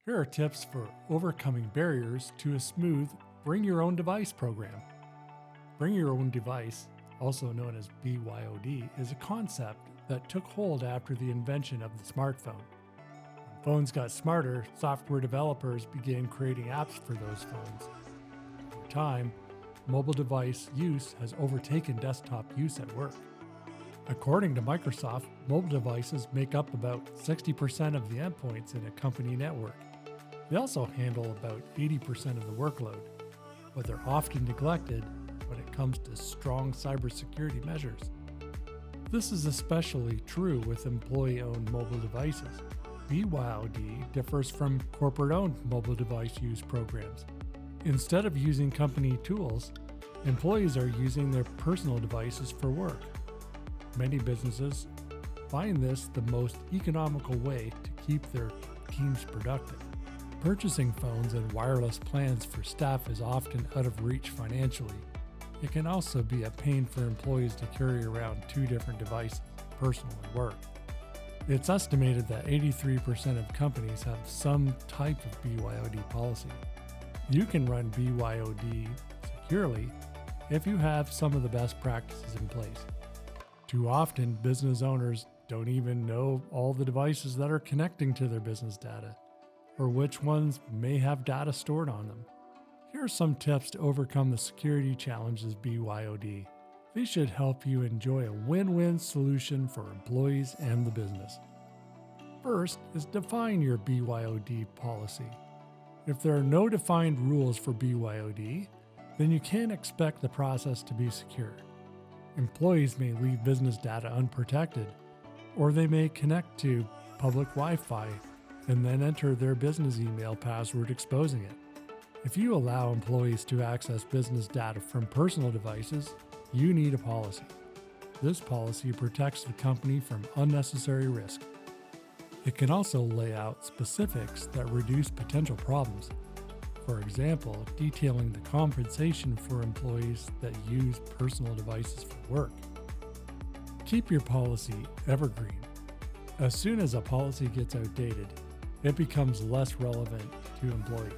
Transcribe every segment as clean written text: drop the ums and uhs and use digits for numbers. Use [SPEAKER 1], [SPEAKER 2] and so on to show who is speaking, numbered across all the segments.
[SPEAKER 1] Here are tips for overcoming barriers to a smooth Bring Your Own Device program. Bring Your Own Device, also known as BYOD, is a concept that took hold after the invention of the smartphone. When phones got smarter, software developers began creating apps for those phones. Over time, mobile device use has overtaken desktop use at work. According to Microsoft, mobile devices make up about 60% of the endpoints in a company network. They also handle about 80% of the workload, but they're often neglected when it comes to strong cybersecurity measures. This is especially true with employee-owned mobile devices. BYOD differs from corporate-owned mobile device use programs. Instead of using company tools, employees are using their personal devices for work. Many businesses find this the most economical way to keep their teams productive. Purchasing phones and wireless plans for staff is often out of reach financially. It can also be a pain for employees to carry around two different devices, personal and work. It's estimated that 83% of companies have some type of BYOD policy. You can run BYOD securely if you have some of the best practices in place. Too often, business owners don't even know all the devices that are connecting to their business data, or which ones may have data stored on them. Here are some tips to overcome the security challenges of BYOD. These should help you enjoy a win-win solution for employees and the business. First is define your BYOD policy. If there are no defined rules for BYOD, then you can't expect the process to be secure. Employees may leave business data unprotected, or they may connect to public Wi-Fi and then enter their business email password exposing it. If you allow employees to access business data from personal devices, you need a policy. This policy protects the company from unnecessary risk. It can also lay out specifics that reduce potential problems. For example, detailing the compensation for employees that use personal devices for work. Keep your policy evergreen. As soon as a policy gets outdated, it becomes less relevant to employees.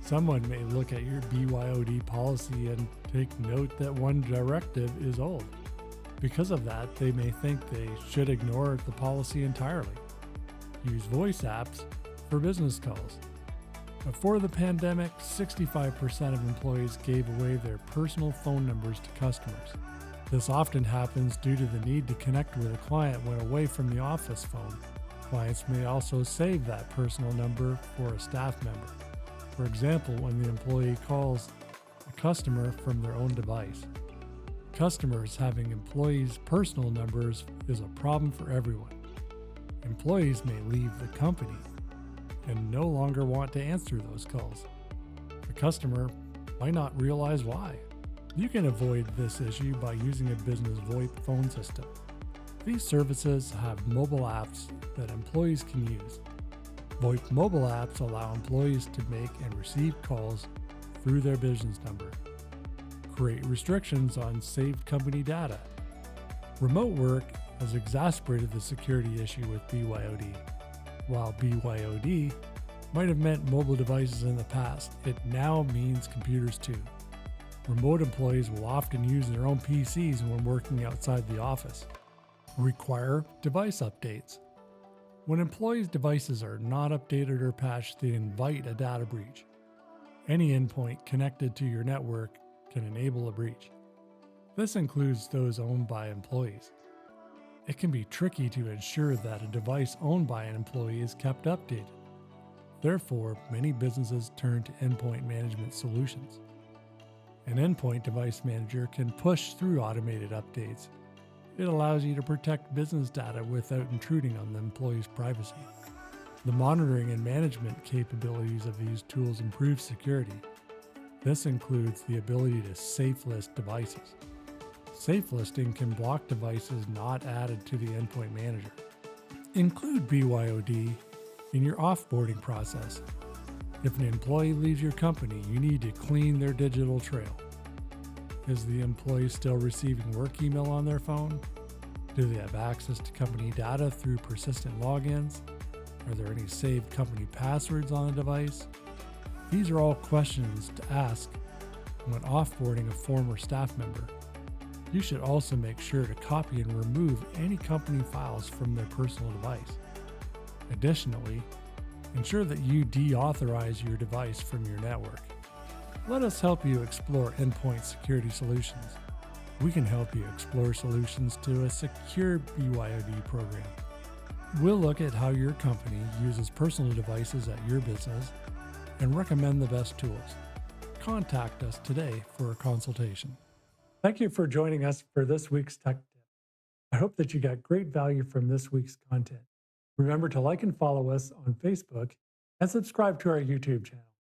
[SPEAKER 1] Someone may look at your BYOD policy and take note that one directive is old. Because of that, they may think they should ignore the policy entirely. Use voice apps for business calls. Before the pandemic, 65% of employees gave away their personal phone numbers to customers. This often happens due to the need to connect with a client when away from the office phone. Clients may also save that personal number for a staff member. For example, when the employee calls a customer from their own device. Customers having employees' personal numbers is a problem for everyone. Employees may leave the company and no longer want to answer those calls. The customer might not realize why. You can avoid this issue by using a business VoIP phone system. These services have mobile apps that employees can use. VoIP mobile apps allow employees to make and receive calls through their business number. Create restrictions on saved company data. Remote work has exacerbated the security issue with BYOD. While BYOD might have meant mobile devices in the past, it now means computers too. Remote employees will often use their own PCs when working outside the office. Require device updates. When employees' devices are not updated or patched, they invite a data breach. Any endpoint connected to your network can enable a breach. This includes those owned by employees. It can be tricky to ensure that a device owned by an employee is kept updated. Therefore, many businesses turn to endpoint management solutions. An endpoint device manager can push through automated updates. It allows you to protect business data without intruding on the employee's privacy. The monitoring and management capabilities of these tools improve security. This includes the ability to safe list devices. Safe listing can block devices not added to the endpoint manager. Include BYOD in your offboarding process. If an employee leaves your company, you need to clean their digital trail. Is the employee still receiving work email on their phone? Do they have access to company data through persistent logins? Are there any saved company passwords on the device? These are all questions to ask when offboarding a former staff member. You should also make sure to copy and remove any company files from their personal device. Additionally, ensure that you deauthorize your device from your network. Let us help you explore endpoint security solutions. We can help you explore solutions to a secure BYOD program. We'll look at how your company uses personal devices at your business and recommend the best tools. Contact us today for a consultation. Thank you for joining us for this week's Tech Tip. I hope that you got great value from this week's content. Remember to like and follow us on Facebook and subscribe to our YouTube channel.